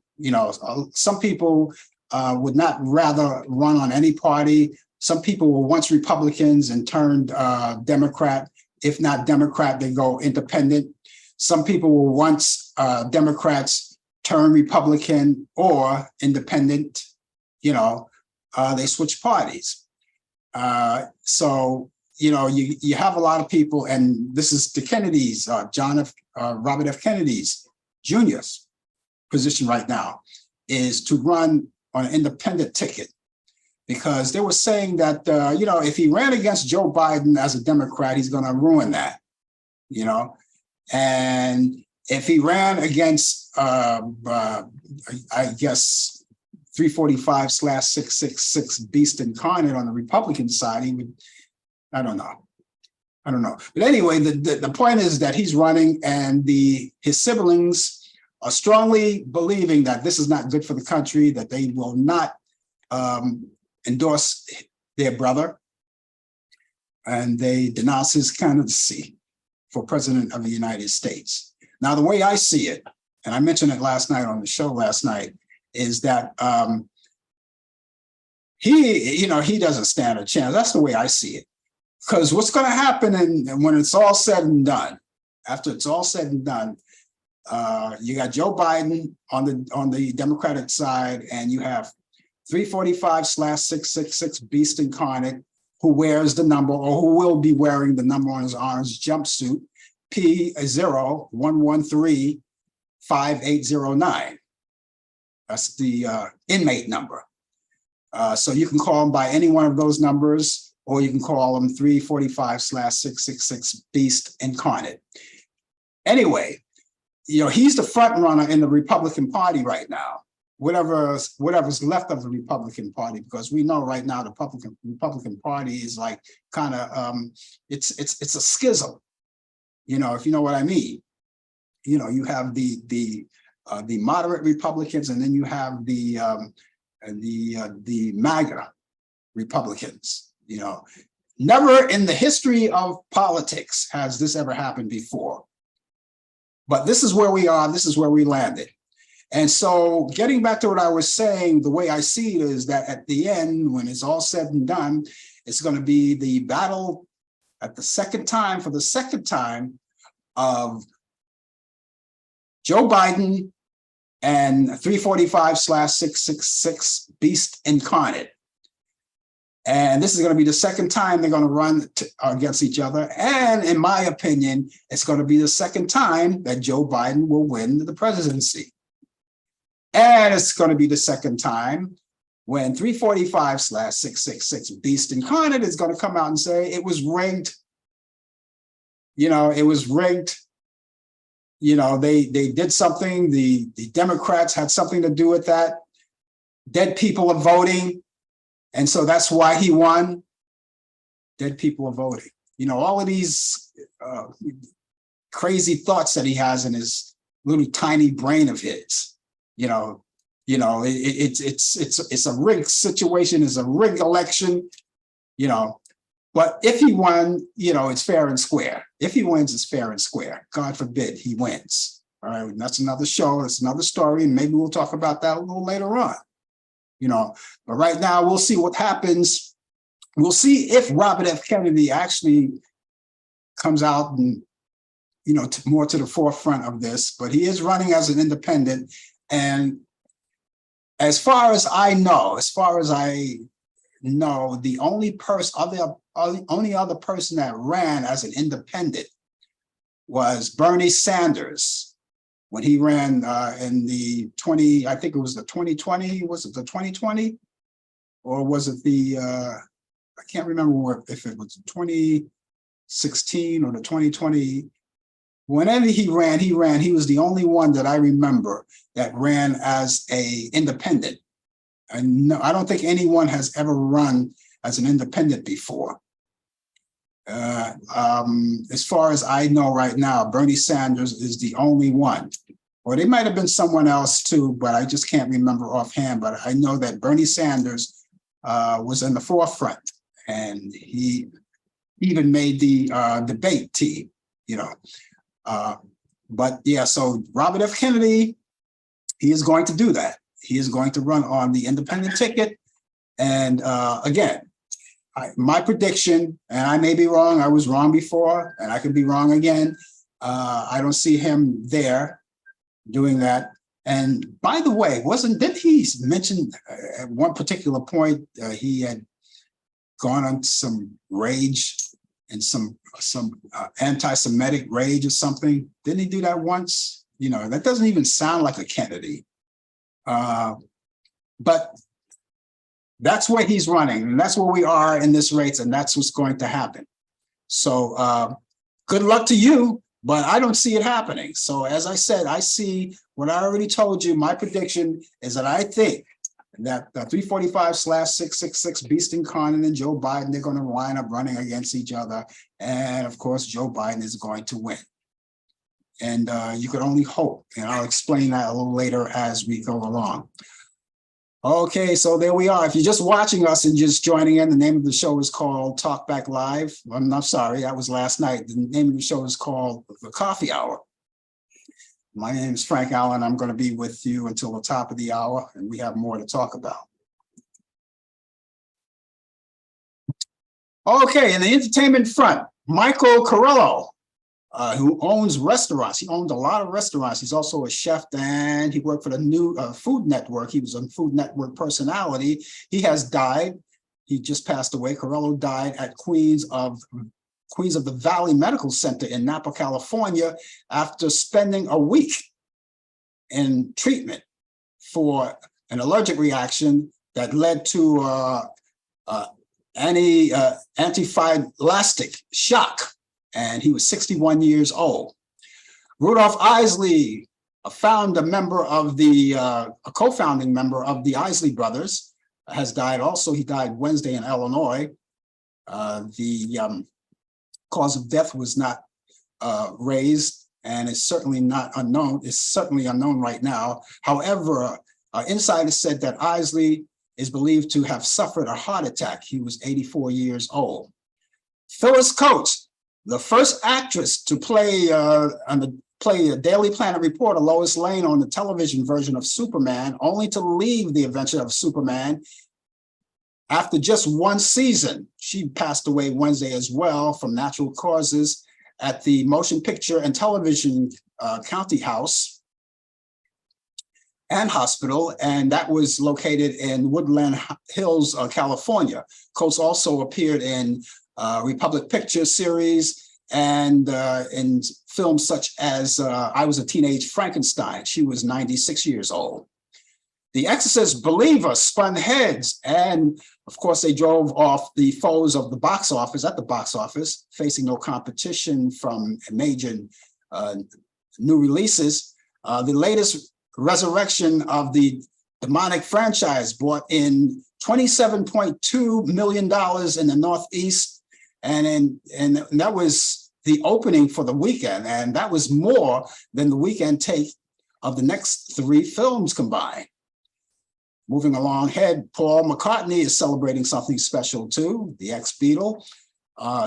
Some people would not rather run on any party. Some people were once Republicans and turned Democrat. If not Democrat, they go independent. Some people were once Democrats, turn Republican or independent. They switch parties. So, you have a lot of people, and this is the Kennedys, Robert F. Kennedy's Jr.'s position right now is to run on an independent ticket, because they were saying that, if he ran against Joe Biden as a Democrat, he's going to ruin that, and if he ran against, I guess, 345/666 Beast Incarnate on the Republican side, he would, I don't know. But anyway, the point is that he's running, and his siblings are strongly believing that this is not good for the country, that they will not endorse their brother, and they denounce his candidacy for president of the United States. Now, the way I see it, and I mentioned it last night on the show last night, is that he doesn't stand a chance. That's the way I see it. Because what's going to happen when it's all said and done, after it's all said and done, you got Joe Biden on the Democratic side, and you have 345/666 Beast Incarnate, who wears the number, or who will be wearing the number on his orange jumpsuit, P01135809. That's the inmate number. So you can call him by any one of those numbers, or you can call him 345/666 Beast Incarnate. Anyway, he's the front runner in the Republican Party right now. Whatever's left of the Republican Party, because we know right now the Republican Party is like kind of it's a schism. If you know what I mean. You have the moderate Republicans, and then you have the MAGA Republicans. Never in the history of politics has this ever happened before. But this is where we are. This is where we landed. And so, getting back to what I was saying, the way I see it is that at the end, when it's all said and done, it's going to be the battle for the second time of Joe Biden and 345/666 Beast Incarnate. And this is going to be the second time they're going to run against each other. And in my opinion, it's going to be the second time that Joe Biden will win the presidency. And it's going to be the second time when 345/666 Beast Incarnate is going to come out and say it was rigged. It was rigged. They did something. The Democrats had something to do with that. Dead people are voting. And so that's why he won. Dead people are voting. All of these crazy thoughts that he has in his little tiny brain of his. It's a rigged situation. It's a rigged election. But if he won, it's fair and square. If he wins, it's fair and square. God forbid he wins. All right, and that's another show. That's another story, and maybe we'll talk about that a little later on. But right now we'll see what happens. We'll see if Robert F. Kennedy actually comes out and, more to the forefront of this. But he is running as an independent, and as far as I know, the only other person that ran as an independent was Bernie Sanders. When he ran in the 20, I think it was the 2020, was it the 2020? Or was it I can't remember if it was 2016 or the 2020. Whenever he ran, he was the only one that I remember that ran as a independent. And no, I don't think anyone has ever run as an independent before. As far as I know right now, Bernie Sanders is the only one. Or they might have been someone else too, but I just can't remember offhand. But I know that Bernie Sanders was in the forefront, and he even made the debate team, But yeah, so Robert F. Kennedy, he is going to do that. He is going to run on the independent ticket. And again, my prediction, and I may be wrong, I was wrong before, and I could be wrong again. I don't see him there doing that. And by the way, did he mention at one particular point he had gone on some rage and some anti-Semitic rage or something. Didn't he do that once? You know, that doesn't even sound like a Kennedy. But that's where he's running, and that's where we are in this race, and that's what's going to happen. So good luck to you, but I don't see it happening. So as I said, I see what I already told you. My prediction is that I think that the 345/666, Beeston Condon and Joe Biden, they're going to wind up running against each other. And of course, Joe Biden is going to win. And you could only hope, and I'll explain that a little later as we go along. Okay, so there we are. If you're just watching us and just joining in, the name of the show is called Talk Back Live. I'm not sorry, that was last night. The name of the show is called The Coffee Hour. My name is Frank Allan. I'm going to be with you until the top of the hour, and we have more to talk about. Okay, in the entertainment front, Michael Corello, who owns restaurants. He owned a lot of restaurants. He's also a chef, and he worked for the new Food Network. He was a Food Network personality. He has died. He just passed away. Corello died at Queens of the Valley Medical Center in Napa, California, after spending a week in treatment for an allergic reaction that led to anaphylactic shock. And he was 61 years old. Rudolph Isley, a co-founding member of the Isley Brothers, has died also. He died Wednesday in Illinois. The cause of death was not raised, and it's certainly not unknown. It's certainly unknown right now. However, insiders said that Isley is believed to have suffered a heart attack. He was 84 years old. Phyllis Coates, the first actress to play a Daily Planet reporter, Lois Lane, on the television version of Superman, only to leave the adventure of Superman after just one season. She passed away Wednesday as well from natural causes at the Motion Picture and Television County House and Hospital, and that was located in Woodland Hills, California. Coates also appeared in Republic Picture series and in films such as I Was a Teenage Frankenstein. She was 96 years old. The Exorcist Believer spun heads, and of course they drove off the foes of the box office at the box office, facing no competition from major new releases. The latest resurrection of the demonic franchise brought in $27.2 million in the Northeast. And that was the opening for the weekend, and that was more than the weekend take of the next three films combined. Moving along ahead, Paul McCartney is celebrating something special too. The ex-Beatle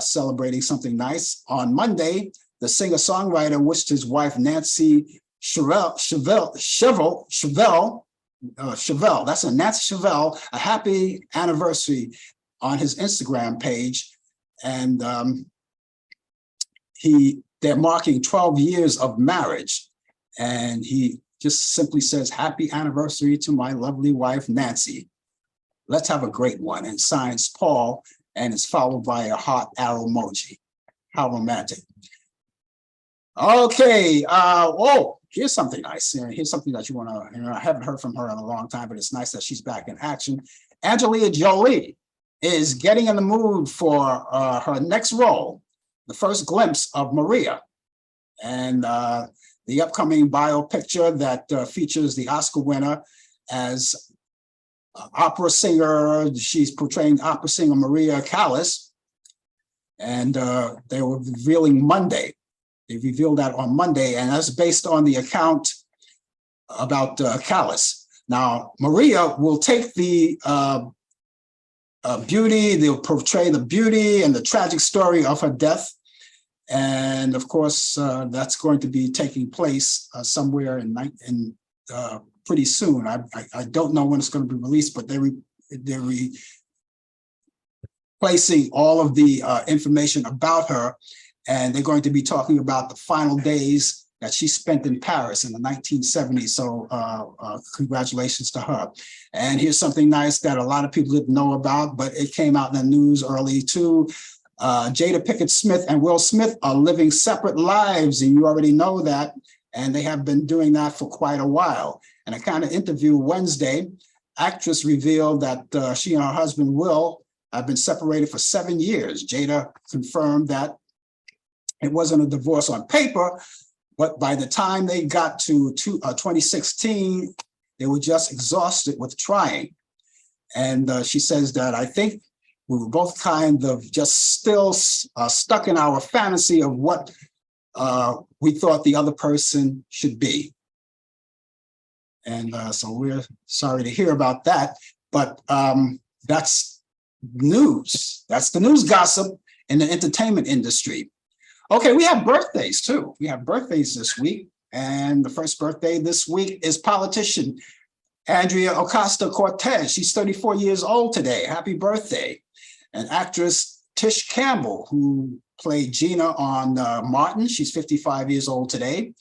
celebrating something nice. On Monday, the singer-songwriter wished his wife Nancy Chevelle, that's a Nancy Chevelle, a happy anniversary on his Instagram page. And they're marking 12 years of marriage. And he just simply says, "Happy anniversary to my lovely wife, Nancy. Let's have a great one." And signs Paul, and it's followed by a heart arrow emoji. How romantic. Okay, here's something nice. Here's something that you want to, I haven't heard from her in a long time, but it's nice that she's back in action. Angelina Jolie is getting in the mood for her next role, the first glimpse of Maria. And the upcoming bio picture that features the Oscar winner as opera singer. She's portraying opera singer Maria Callas. And they were revealing Monday. They revealed that on Monday, and that's based on the account about Callas. Now, Maria will take the beauty, they'll portray the beauty and the tragic story of her death. And of course, that's going to be taking place somewhere in pretty soon. I don't know when it's going to be released, but they're replacing all of the information about her. And they're going to be talking about the final days that she spent in Paris in the 1970s. So congratulations to her. And here's something nice that a lot of people didn't know about, but it came out in the news early too. Jada Pinkett Smith and Will Smith are living separate lives, and you already know that. And they have been doing that for quite a while. In a kind of interview Wednesday, actress revealed that she and her husband Will have been separated for 7 years. Jada confirmed that it wasn't a divorce on paper, but by the time they got to 2016, they were just exhausted with trying. And she says that, I think we were both kind of just still stuck in our fantasy of what we thought the other person should be. And so we're sorry to hear about that, but that's news. That's the news gossip in the entertainment industry. Okay, we have birthdays too. We have birthdays this week. And the first birthday this week is politician Andrea Ocasio-Cortez. She's 34 years old today. Happy birthday. And actress Tish Campbell, who played Gina on Martin. She's 55 years old today.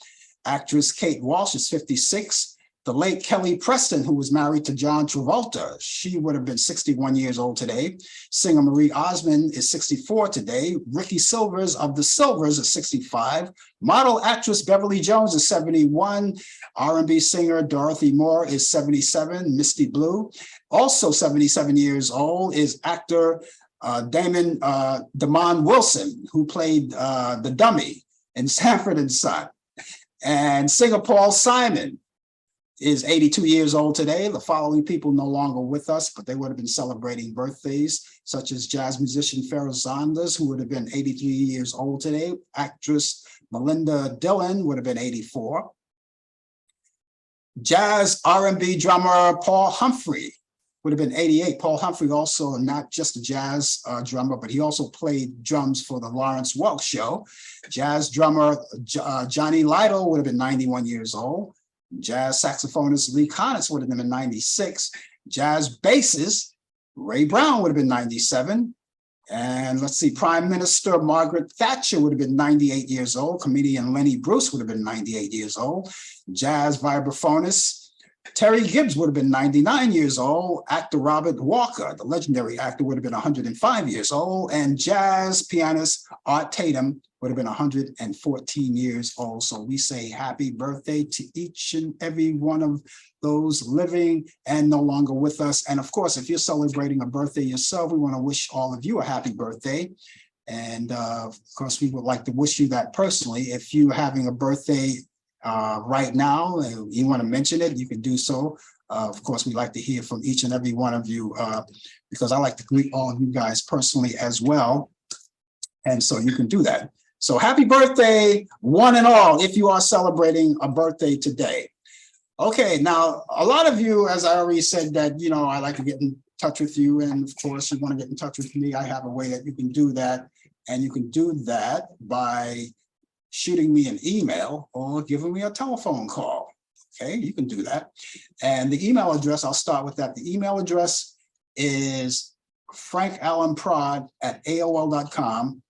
Actress Kate Walsh is 56. The late Kelly Preston, who was married to John Travolta, she would have been 61 years old today. Singer Marie Osmond is 64 today. Ricky Silvers of the Silvers is 65. Model actress Beverly Jones is 71. R&B singer Dorothy Moore is 77. Misty Blue, also 77 years old, is actor Damon Wilson, who played the dummy in Sanford and Son. And singer Paul Simon is 82 years old today. The following people no longer with us, but they would have been celebrating birthdays, such as jazz musician Pharoah Sanders, who would have been 83 years old today. Actress Melinda Dillon would have been 84. Jazz R&B drummer Paul Humphrey would have been 88. Paul Humphrey also not just a jazz drummer, but he also played drums for the Lawrence Welk Show. Jazz drummer Johnny Lytle would have been 91 years old. Jazz saxophonist Lee Konitz would have been 96. Jazz bassist Ray Brown would have been 97. And let's see, Prime Minister Margaret Thatcher would have been 98 years old. Comedian Lenny Bruce would have been 98 years old. Jazz vibraphonist Terry Gibbs would have been 99 years old. Actor Robert Walker, the legendary actor, would have been 105 years old. And jazz pianist Art Tatum would have been 114 years old. So we say happy birthday to each and every one of those living and no longer with us. And of course, if you're celebrating a birthday yourself, we want to wish all of you a happy birthday. And of course, we would like to wish you that personally. If you're having a birthday right now, and you want to mention it, you can do so. Of course, we'd like to hear from each and every one of you because I like to greet all of you guys personally as well. And so you can do that. So happy birthday, one and all, if you are celebrating a birthday today. Okay, now, a lot of you, as I already said, that, you know, I like to get in touch with you. And of course, you want to get in touch with me. I have a way that you can do that. And you can do that by shooting me an email or giving me a telephone call. Okay, you can do that. And the email address, I'll start with that. The email address is frankallenprod@aol.com.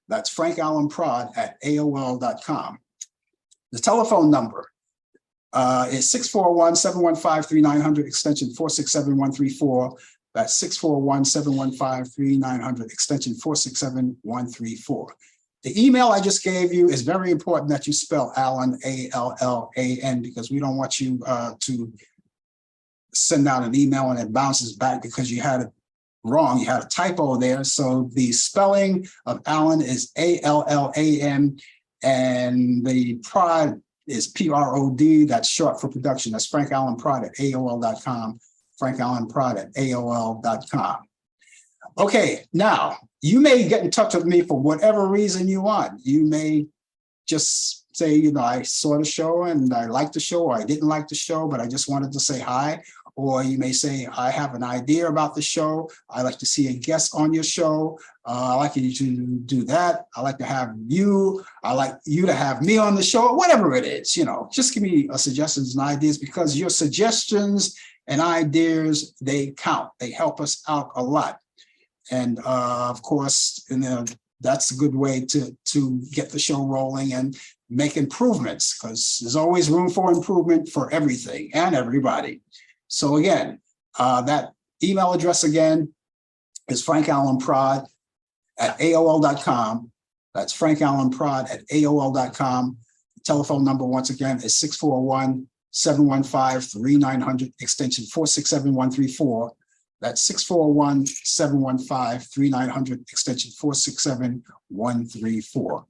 That's frankallenprod@aol.com. The telephone number is 641-715-3900, extension 467134. That's 641-715-3900, extension 467134. The email I just gave you is very important that you spell Allan, A-L-L-A-N, because we don't want you to send out an email and it bounces back because you had it wrong. You had a typo there. So the spelling of Allan is A-L-L-A-N, and the prod is P-R-O-D. That's short for production. That's frankallenprod@aol.com, frankallenprod@aol.com. Okay, now, you may get in touch with me for whatever reason you want. You may just say, you know, I saw the show and I liked the show, or I didn't like the show, but I just wanted to say hi. Or you may say, I have an idea about the show. I like to see a guest on your show. I like you to do that. I like to have you. I like you to have me on the show, whatever it is, you know, just give me suggestions and ideas, because your suggestions and ideas, they count. They help us out a lot. And of course, that's a good way to get the show rolling. And make improvements, because there's always room for improvement for everything and everybody. So again, that email address again is frankallenprod@aol.com. That's frankallenprod@aol.com. The telephone number, once again, is 641-715-3900, extension 467134. That's 641-715-3900, extension 467134.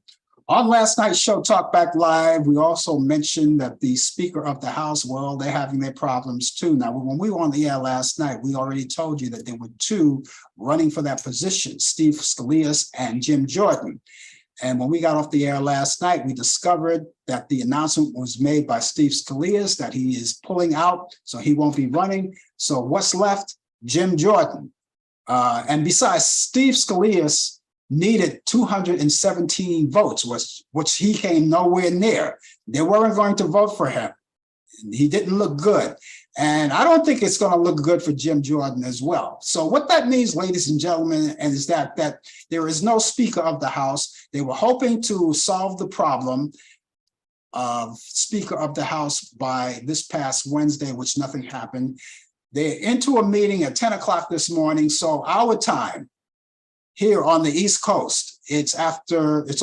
On last night's show, Talk Back Live, we also mentioned that the Speaker of the House, well, they're having their problems too. Now, when we were on the air last night, we already told you that there were two running for that position, Steve Scalise and Jim Jordan. And when we got off the air last night, we discovered that the announcement was made by Steve Scalise that he is pulling out, so he won't be running. So what's left? Jim Jordan. And besides, Steve Scalise needed 217 votes, which he came nowhere near. They weren't going to vote for him. He didn't look good. And I don't think it's going to look good for Jim Jordan as well. So what that means, ladies and gentlemen, is that there is no Speaker of the House. They were hoping to solve the problem of Speaker of the House by this past Wednesday, which nothing happened. They're into a meeting at 10 o'clock this morning. So our time here on the East Coast, it's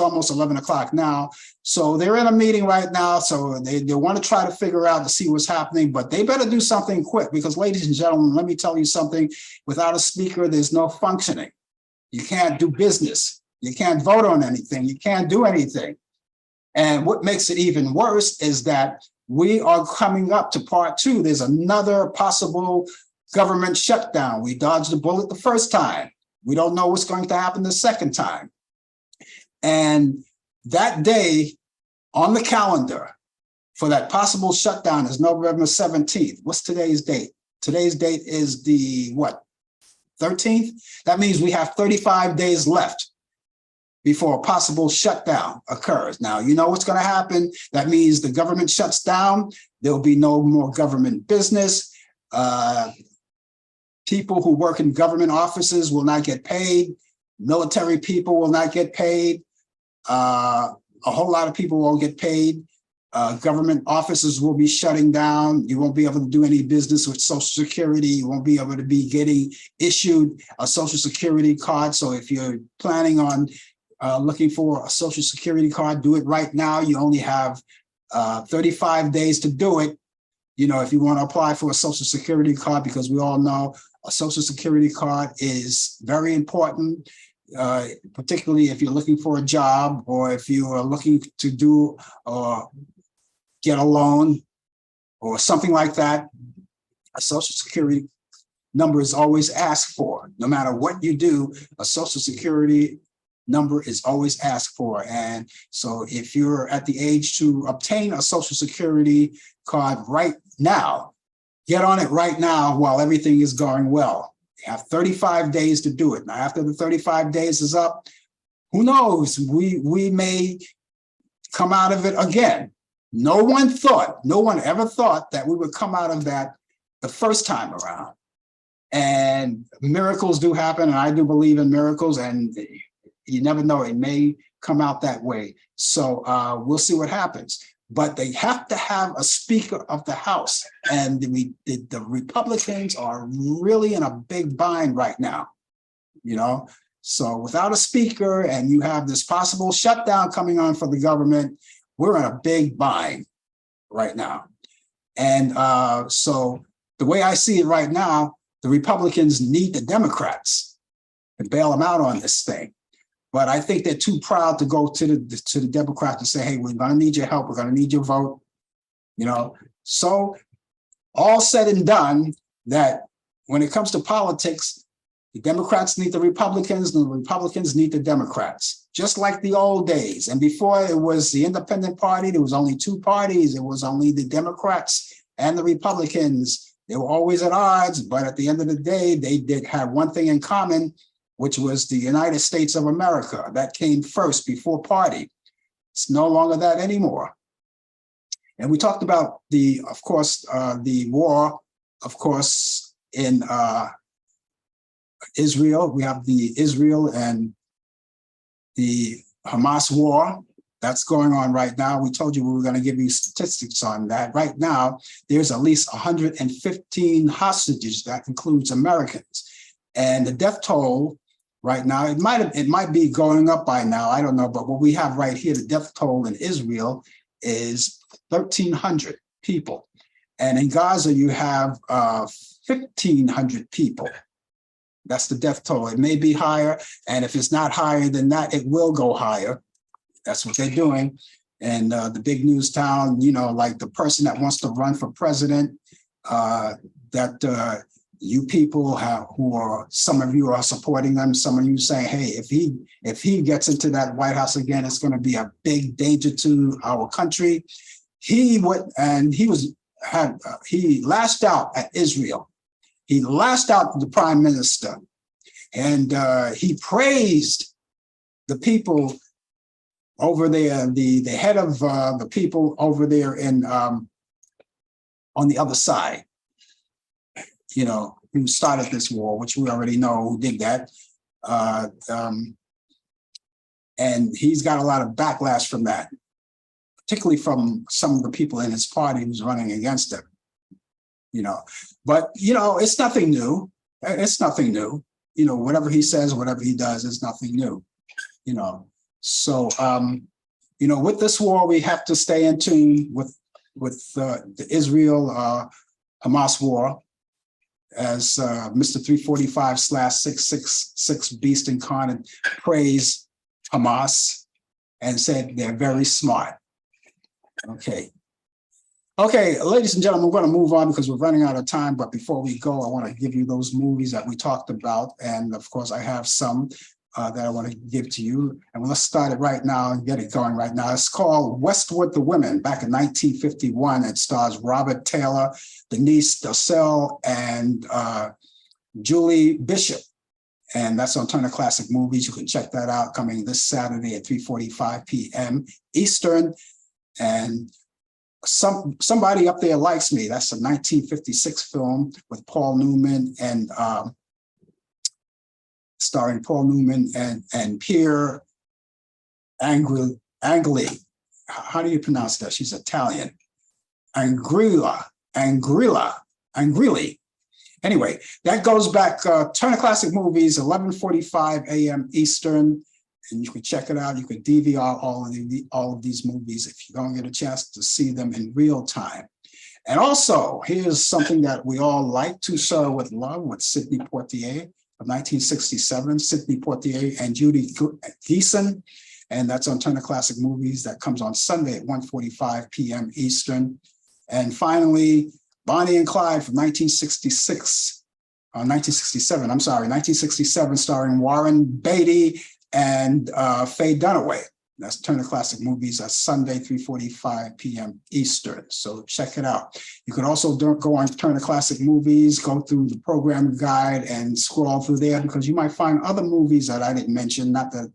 almost 11 o'clock now. So they're in a meeting right now. So they want to try to figure out to see what's happening, but they better do something quick, because ladies and gentlemen, let me tell you something. Without a speaker, there's no functioning. You can't do business. You can't vote on anything. You can't do anything. And what makes it even worse is that we are coming up to part two. There's another possible government shutdown. We dodged the bullet the first time. We don't know what's going to happen the second time. And that day on the calendar for that possible shutdown is November 17th. What's today's date? Today's date is the what? 13th? That means we have 35 days left before a possible shutdown occurs. Now, you know what's going to happen. That means the government shuts down. There'll be no more government business. People who work in government offices will not get paid. Military people will not get paid. A whole lot of people won't get paid. Government offices will be shutting down. You won't be able to do any business with Social Security. You won't be able to be getting issued a Social Security card. So if you're planning on looking for a Social Security card, do it right now. You only have 35 days to do it. You know, if you want to apply for a Social Security card, because we all know a Social Security card is very important, particularly if you're looking for a job, or if you are looking to do or get a loan or something like that. A Social Security number is always asked for. No matter what you do, a Social Security number is always asked for. And so if you're at the age to obtain a Social Security card right now, get on it right now while everything is going well. You have 35 days to do it. Now, after the 35 days is up, who knows? We may come out of it again. No one ever thought that we would come out of that the first time around. And miracles do happen, and I do believe in miracles, and you never know, it may come out that way. So we'll see what happens. But they have to have a Speaker of the House. And the Republicans are really in a big bind right now, you know? So without a speaker, and you have this possible shutdown coming on for the government, we're in a big bind right now. And so the way I see it right now, the Republicans need the Democrats to bail them out on this thing. But I think they're too proud to go to the Democrats and say, hey, we're going to need your help. We're going to need your vote. You know, so all said and done, that when it comes to politics, the Democrats need the Republicans and the Republicans need the Democrats, just like the old days. And before it was the Independent Party, there was only two parties. It was only the Democrats and the Republicans. They were always at odds, but at the end of the day, they did have one thing in common, which was the United States of America. That came first before party. It's no longer that anymore. And we talked about the war, of course, in Israel. We have the Israel and the Hamas war. That's going on right now. We told you we were going to give you statistics on that. Right now, there's at least 115 hostages. That includes Americans. And the death toll right now, it might be going up by now. I don't know. But what we have right here, the death toll in Israel is 1,300 people. And in Gaza, you have 1,500 people. That's the death toll. It may be higher. And if it's not higher than that, it will go higher. That's what they're doing. And the big news town, like the person that wants to run for president, you people some of you are supporting them. Some of you saying, hey, if he gets into that White House again, it's going to be a big danger to our country. He lashed out at Israel. He lashed out the prime minister, and he praised the people over there, the head of the people over there in on the other side, who started this war, which we already know who did that. And he's got a lot of backlash from that, particularly from some of the people in his party who's running against him. But it's nothing new. It's nothing new. Whatever he says, whatever he does, is nothing new. So, with this war, we have to stay in tune with the Israel-Hamas war, as Mr. 345/666 Beast Incarnate praised Hamas and said they're very smart. Okay, ladies and gentlemen, we're going to move on because we're running out of time. But before we go, I want to give you those movies that we talked about. And of course, I have some that I want to give to you. And let's start it right now and get it going right now. It's called Westward the Women, back in 1951. It stars Robert Taylor, Denise Darcel, and Julie Bishop. And that's on Turner Classic Movies. You can check that out, coming this Saturday at 3:45 p.m. Eastern. And Somebody Up There Likes Me. That's a 1956 film with Paul Newman and starring Paul Newman and Pierre Angeli. How do you pronounce that? She's Italian. Angrili. Anyway, that goes back, Turner Classic Movies, 11:45 a.m. Eastern, and you can check it out. You can DVR all of these movies if you don't get a chance to see them in real time. And also, here's something that we all like to serve with love, with Sidney Poitier of 1967, Sidney Poitier and Judy Geeson. And that's on Turner Classic Movies. That comes on Sunday at 1:45 p.m. Eastern. And finally, Bonnie and Clyde from 1967, starring Warren Beatty and Faye Dunaway. That's Turner Classic Movies. That's Sunday, 3:45 p.m. Eastern. So check it out. You can also go on Turner Classic Movies, go through the program guide and scroll through there, because you might find other movies that I didn't mention, not that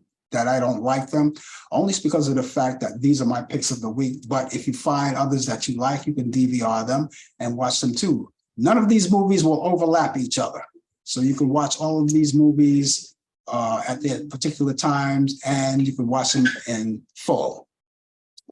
I don't like them, only because of the fact that these are my picks of the week. But if you find others that you like, you can DVR them and watch them too. None of these movies will overlap each other. So you can watch all of these movies at their particular times, and you can watch them in full.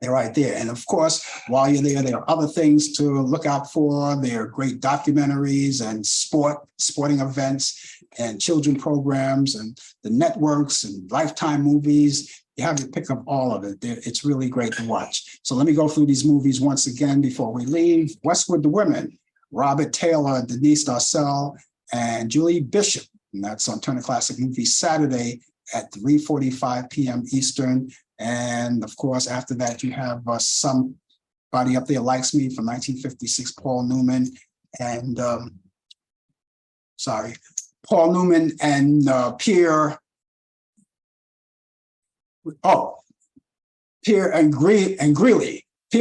They're right there. And of course, while you're there are other things to look out for. There are great documentaries and sporting events and children programs and the networks and Lifetime movies. You have to pick up all of it. It's really great to watch. So let me go through these movies once again before we leave. Westward the Women, Robert Taylor, Denise Darcel, and Julie Bishop. And that's on Turner Classic Movies Saturday at 3:45 p.m. Eastern. And of course, after that, you have Somebody Up There Likes Me from 1956, Paul Newman and Pierre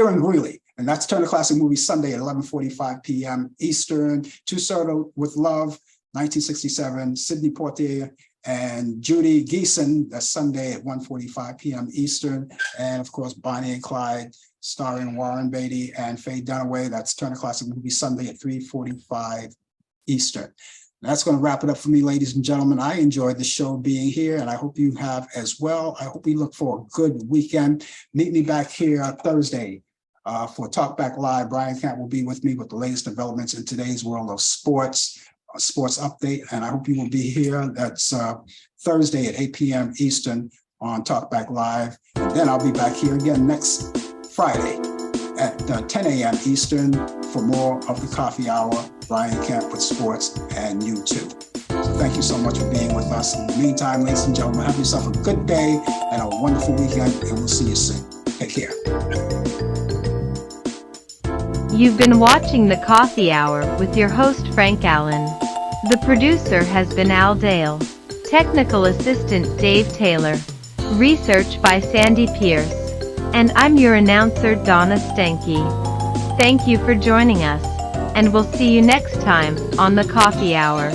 Angeli. And that's Turner Classic Movies Sunday at 11:45 p.m. Eastern. To Serve with Love, 1967, Sidney Poitier and Judy Geeson. That's Sunday at 1:45 p.m. Eastern. And of course, Bonnie and Clyde, starring Warren Beatty and Faye Dunaway. That's Turner Classic Movies Sunday at 3:45 Eastern. That's going to wrap it up for me, ladies and gentlemen. I enjoyed the show being here, and I hope you have as well. I hope we look for a good weekend. Meet me back here Thursday for Talk Back Live. Brian Camp will be with me with the latest developments in today's world of sports, sports update, and I hope you will be here. That's Thursday at 8 p.m. Eastern on Talk Back Live. And then I'll be back here again next Friday at 10 a.m. Eastern for more of the Coffee Hour. Brian Camp with sports and you too. So thank you so much for being with us. In the meantime, ladies and gentlemen, have yourself a good day and a wonderful weekend, and we'll see you soon. Take care. You've been watching the Coffee Hour with your host Frank Allan. The producer has been Al Dale. Technical assistant Dave Taylor. Research by Sandy Pierce. And I'm your announcer Donna Stenke. Thank you for joining us, and we'll see you next time on the Coffee Hour.